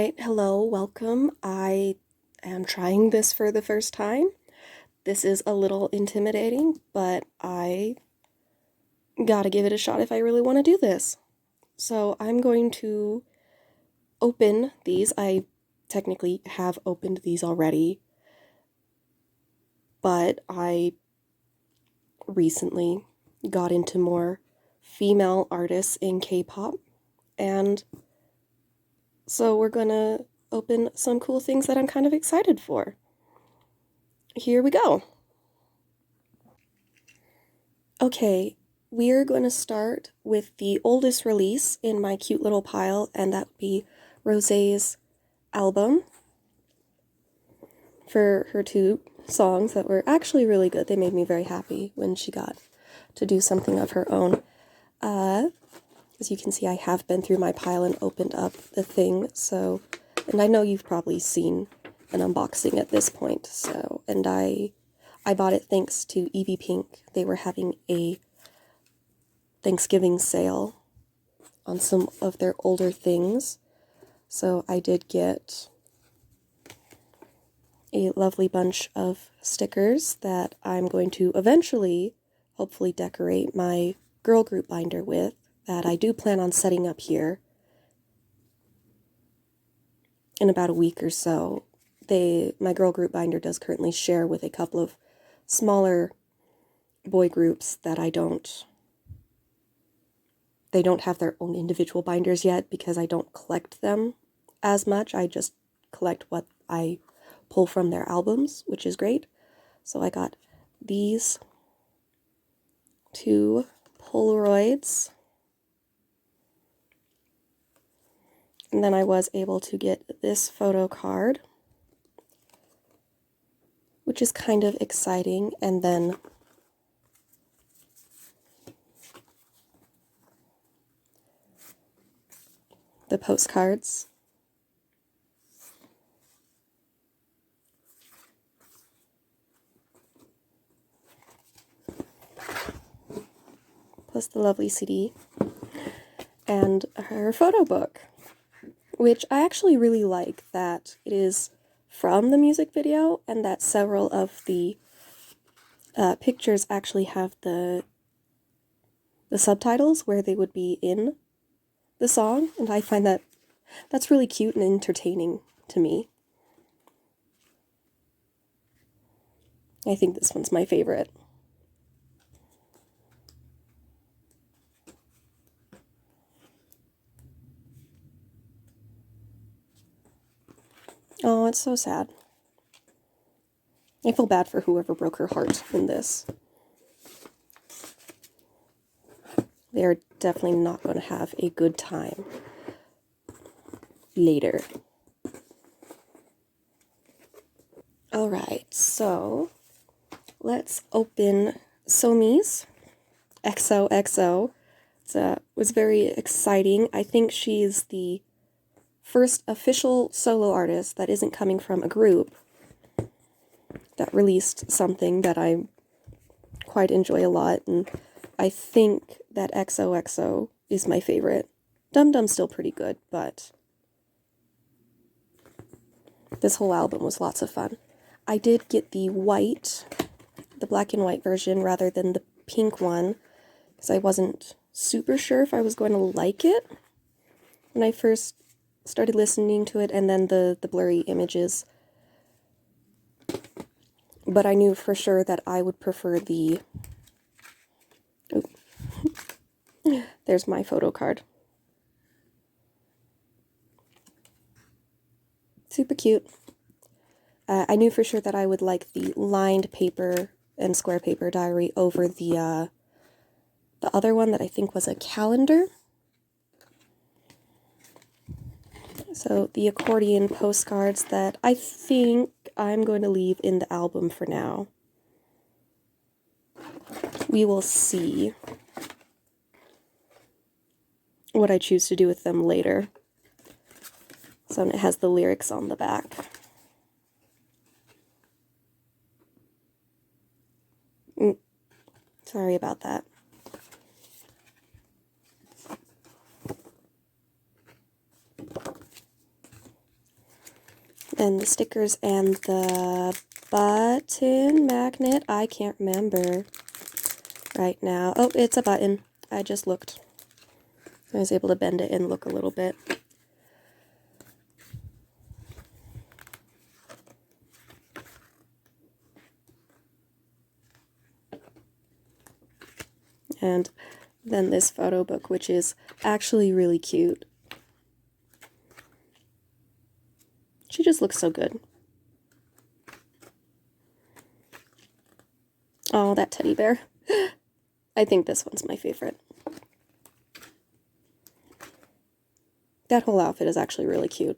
Alright, hello, welcome. I am trying this for the first time. This is a little intimidating, but I gotta give it a shot if I really want to do this. So I'm going to open these. I technically have opened these already, but I recently got into more female artists in K-pop, and so we're gonna open some cool things that I'm kind of excited for. Here we go. Okay, we're going to start with the oldest release in my cute little pile, and that would be Rosé's album for her two songs that were actually really good. They made me very happy when she got to do something of her own. As you can see, I have been through my pile and opened up the thing, and I know you've probably seen an unboxing at this point, and I bought it thanks to Evie Pink. They were having a Thanksgiving sale on some of their older things, so I did get a lovely bunch of stickers that I'm going to eventually, hopefully, decorate my girl group binder with, that I do plan on setting up here in about a week or so. My girl group binder does currently share with a couple of smaller boy groups that they don't have their own individual binders yet because I don't collect them as much. I just collect what I pull from their albums, which is great. So I got these two Polaroids. And then I was able to get this photo card, which is kind of exciting. And then the postcards. Plus the lovely CD. And her photo book, which I actually really like that it is from the music video and that several of the pictures actually have the subtitles where they would be in the song, and I find that's really cute and entertaining to me. I think this one's my favorite. Oh, it's so sad. I feel bad for whoever broke her heart in this. They're definitely not going to have a good time later. Alright, so let's open Somi's XOXO. It was very exciting. I think she's the first official solo artist that isn't coming from a group that released something that I quite enjoy a lot, and I think that XOXO is my favorite. Dum Dum's still pretty good, but this whole album was lots of fun. I did get the black and white version rather than the pink one, because I wasn't super sure if I was going to like it when I first started listening to it, and then the blurry images. But I knew for sure that I would prefer the... Oh. There's my photo card. Super cute. I knew for sure that I would like the lined paper and square paper diary over the other one that I think was a calendar. So the accordion postcards that I think I'm going to leave in the album for now. We will see what I choose to do with them later. So it has the lyrics on the back. Sorry about that. And the stickers and the button magnet, I can't remember right now. Oh, it's a button. I just looked. I was able to bend it and look a little bit. And then this photo book, which is actually really cute. She just looks so good. Oh, that teddy bear. I think this one's my favorite. That whole outfit is actually really cute.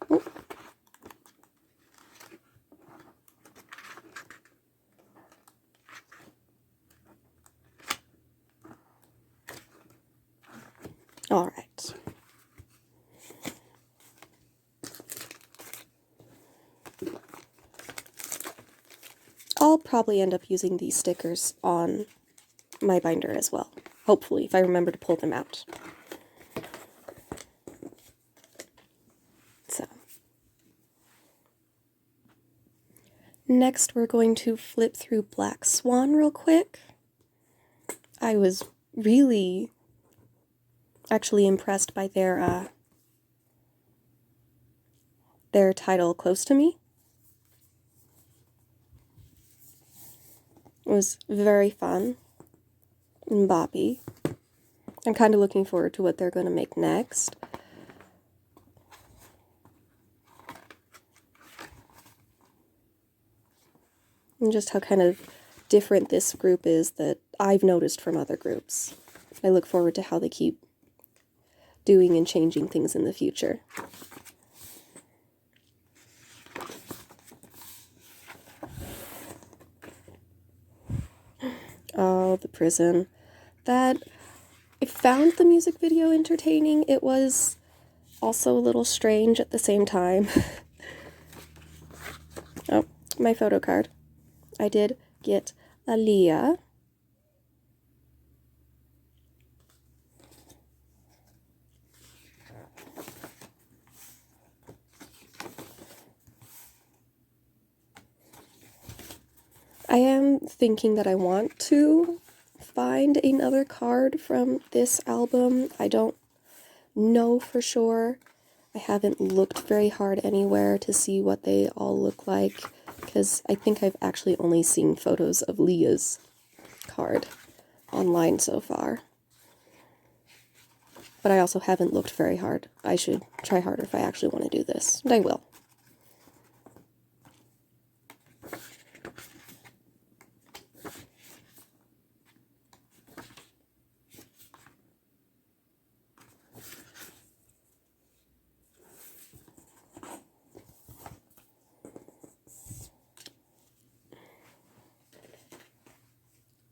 Oh. All right. I'll probably end up using these stickers on my binder as well. Hopefully, if I remember to pull them out. So, next we're going to flip through BlackSwan real quick. I was really actually impressed by their title, Close to Me. It was very fun and boppy. I'm kind of looking forward to what they're going to make next. And just how kind of different this group is that I've noticed from other groups. I look forward to how they keep doing and changing things in the future. Oh, the prison. I found the music video entertaining. It was also a little strange at the same time. Oh, my photo card. I did get Aaliyah. I am thinking that I want to find another card from this album. I don't know for sure. I haven't looked very hard anywhere to see what they all look like, because I think I've actually only seen photos of Leah's card online so far. But I also haven't looked very hard. I should try harder if I actually want to do this, and I will.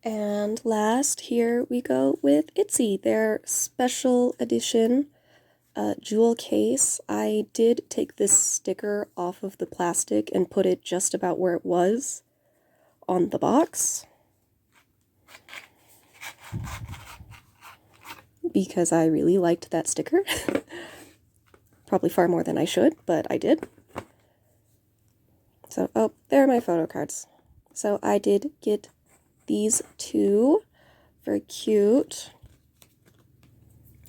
And last, here we go with ITZY, their special edition jewel case. I did take this sticker off of the plastic and put it just about where it was on the box, because I really liked that sticker. Probably far more than I should, but I did. So, oh, there are my photo cards. So I did get these two. Very cute.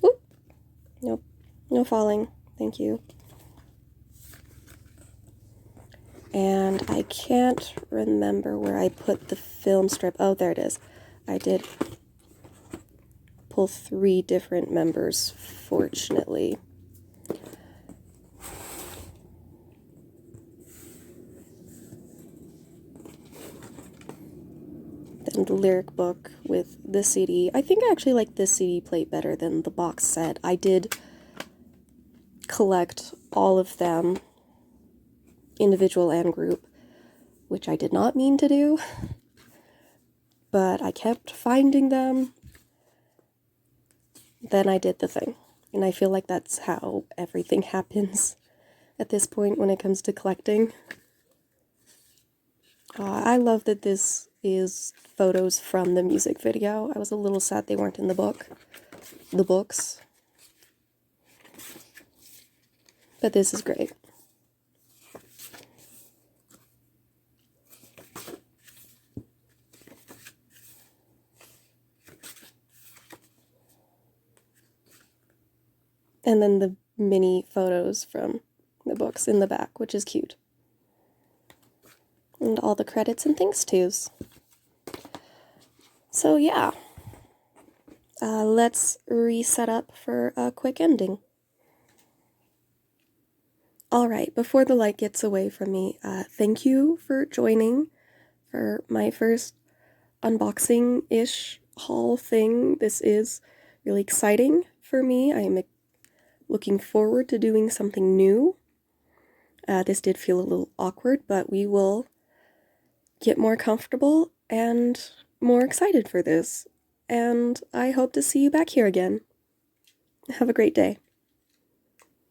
Oop. Nope. No falling. Thank you. And I can't remember where I put the film strip. Oh, there it is. I did pull 3 different members, fortunately. Then the lyric book with the CD. I think I actually like this CD plate better than the box set. I did collect all of them, individual and group, which I did not mean to do, but I kept finding them. Then I did the thing, and I feel like that's how everything happens at this point when it comes to collecting. I love that this is photos from the music video. I was a little sad they weren't in the books. But this is great. And then the mini photos from the books in the back, which is cute. And all the credits and thanks tos. So yeah, let's reset up for a quick ending. Alright, before the light gets away from me, thank you for joining for my first unboxing-ish haul thing. This is really exciting for me. I am looking forward to doing something new. This did feel a little awkward, but we will get more comfortable and more excited for this. And I hope to see you back here again. Have a great day.